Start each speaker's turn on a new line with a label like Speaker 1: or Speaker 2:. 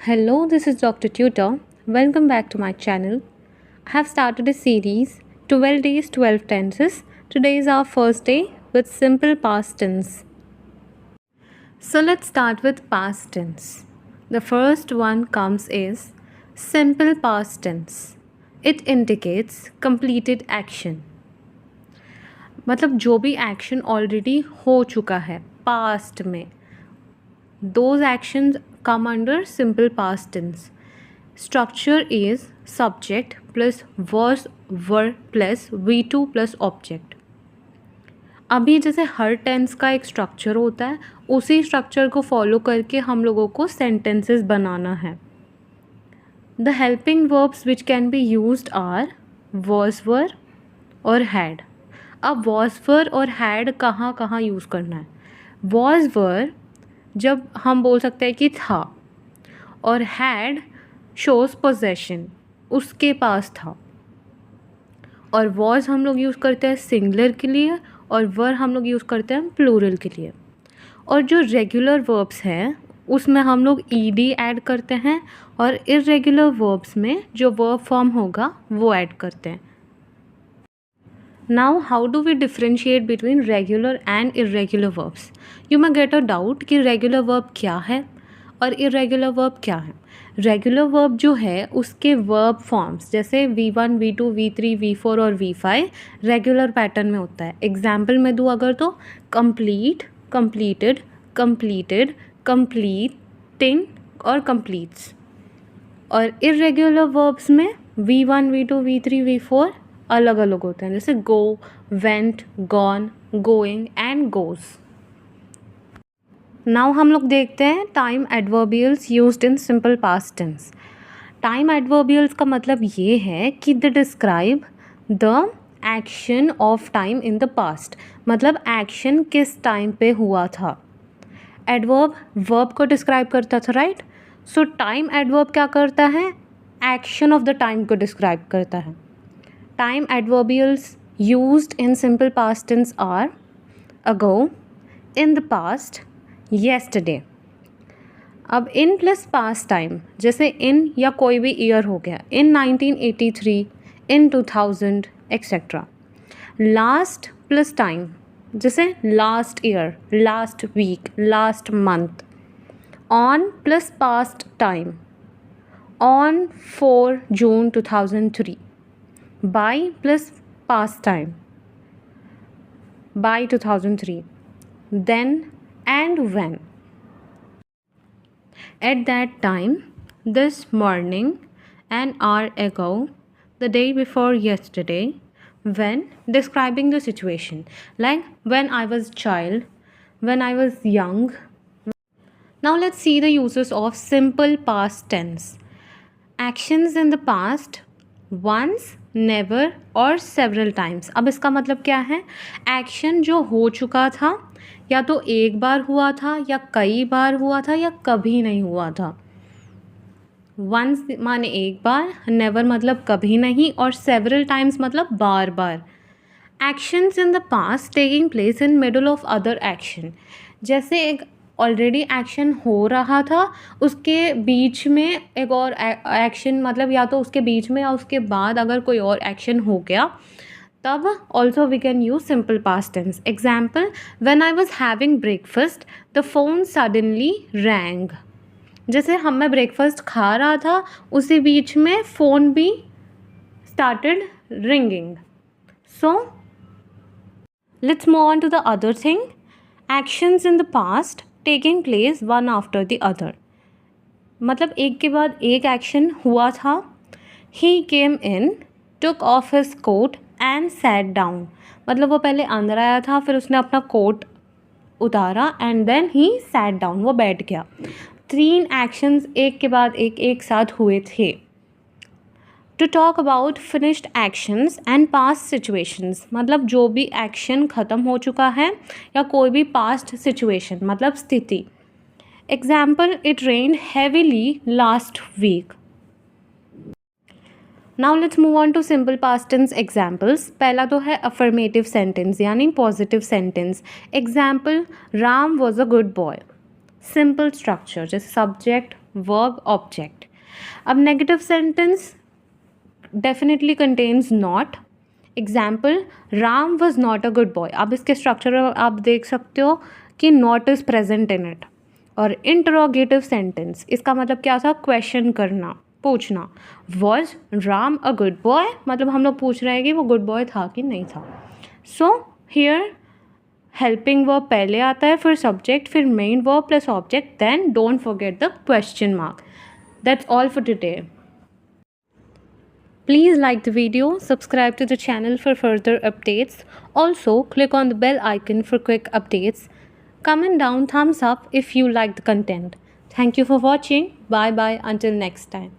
Speaker 1: Hello, this is Dr. Tutor. Welcome back to my channel. I have started a series 12 days, 12 tenses. Today is our first day with simple past tense. So let's start with past tense. The first one comes is simple past tense. It indicates completed action. मतलब जो भी action already हो चुका है past में, those actions come under simple past tense. Structure is subject plus was were plus V2 plus object. अभी जैसे हर tense का एक स्ट्रक्चर होता है, उसी स्ट्रक्चर को फॉलो करके हम लोगों को सेंटेंसेस बनाना है. The helping verbs which can be used are was were और had. अब was were और had कहाँ कहाँ यूज़ करना है. was were जब हम बोल सकते हैं कि था, और had शोज़ पोजेशन, उसके पास था. और was हम लोग यूज़ करते हैं सिंगुलर के लिए, और were हम लोग यूज़ करते हैं प्लूरल के लिए. और जो रेगुलर वर्ब्स हैं उसमें हम लोग ed ऐड करते हैं, और इरेगुलर वर्ब्स में जो वर्ब फॉर्म होगा वो ऐड करते हैं. Now how do we differentiate between regular and irregular verbs. You may get a doubt कि रेगुलर वर्ब क्या है और इरेगुलर वर्ब क्या है. रेगुलर वर्ब जो है उसके वर्ब फॉर्म्स जैसे V1, V2, V3, V4 और V5 रेगुलर पैटर्न में होता है. एग्जाम्पल में दूँ अगर तो कंप्लीट, कंप्लीटेड, कंप्लीटेड, कंप्लीटिंग और कंप्लीट्स. और इरेगुलर वर्ब्स में V1, V2, V3, V4 अलग अलग होते हैं, जैसे go, went, gone, going and goes. Now हम लोग देखते हैं time adverbials used in simple past tense. Time adverbials का मतलब ये है कि they describe the action of time in the past. मतलब एक्शन किस टाइम पे हुआ था. एडवर्ब वर्ब को डिस्क्राइब करता था, राइट. सो टाइम एडवर्ब क्या करता है, एक्शन ऑफ द टाइम को डिस्क्राइब करता है. Time adverbials used in simple past tense are ago, in the past, yesterday. अब इन प्लस पास्ट टाइम, जैसे इन या कोई भी ईयर हो गया, in 1983, in 2000 etcetera. Last plus time, जैसे last year, last week, last month. On plus past time, on 4 June 2003. By plus past time, by 2003. Then and when. At that time, this morning, an hour ago, the day before yesterday, when, describing the situation, like when I was child, when I was young. Now let's see the uses of simple past tense. Actions in the past, once, never और several times. अब इसका मतलब क्या है, action जो हो चुका था या तो एक बार हुआ था या कई बार हुआ था या कभी नहीं हुआ था. वंस माने एक बार, नेवर मतलब कभी नहीं, और सेवरल टाइम्स मतलब बार बार. Actions in the past taking place in middle of other action. जैसे एक ऑलरेडी एक्शन हो रहा था, उसके बीच में एक और एक्शन, मतलब या तो उसके बीच में या उसके बाद अगर कोई और एक्शन हो गया, तब also we can use simple past tense. Example, when I was having breakfast the phone suddenly rang. जैसे मैं ब्रेकफास्ट खा रहा था, उसी बीच में फ़ोन भी started ringing. So let's move on to the other thing. Actions in the past taking place one after the other. मतलब एक के बाद एक एक्शन हुआ था. He came in, took off his coat and sat down. मतलब वो पहले अंदर आया था, फिर उसने अपना कोट उतारा, and then he sat down, वो बैठ गया. 3 एक्शंस एक के बाद एक साथ हुए थे. To talk about finished actions and past situations. मतलब जो भी एक्शन ख़त्म हो चुका है या कोई भी पास्ट सिचुएशन मतलब स्थिति. Example, it rained heavily last week. Now let's move on to simple past tense examples. पहला तो है अफर्मेटिव सेंटेंस यानी positive sentence. Example, Ram was a good boy. Simple structure जैसे सब्जेक्ट verb object. अब negative sentence definitely contains not. Example Ram was not a good boy. अब इसके structure आप देख सकते हो कि not is present in it. और इंटरोगेटिव सेंटेंस इसका मतलब क्या था? क्वेश्चन करना, पूछना. Was Ram a good boy मतलब हम लोग पूछ रहे हैं कि वो गुड बॉय था कि नहीं था. सो हियर हेल्पिंग वर्ब पहले आता है, फिर सब्जेक्ट, फिर main verb plus object, then don't forget the question mark. That's all for today. Please like the video, subscribe to the channel for further updates. Also, click on the bell icon for quick updates. Comment down thumbs up if you like the content. Thank you for watching. Bye bye until next time.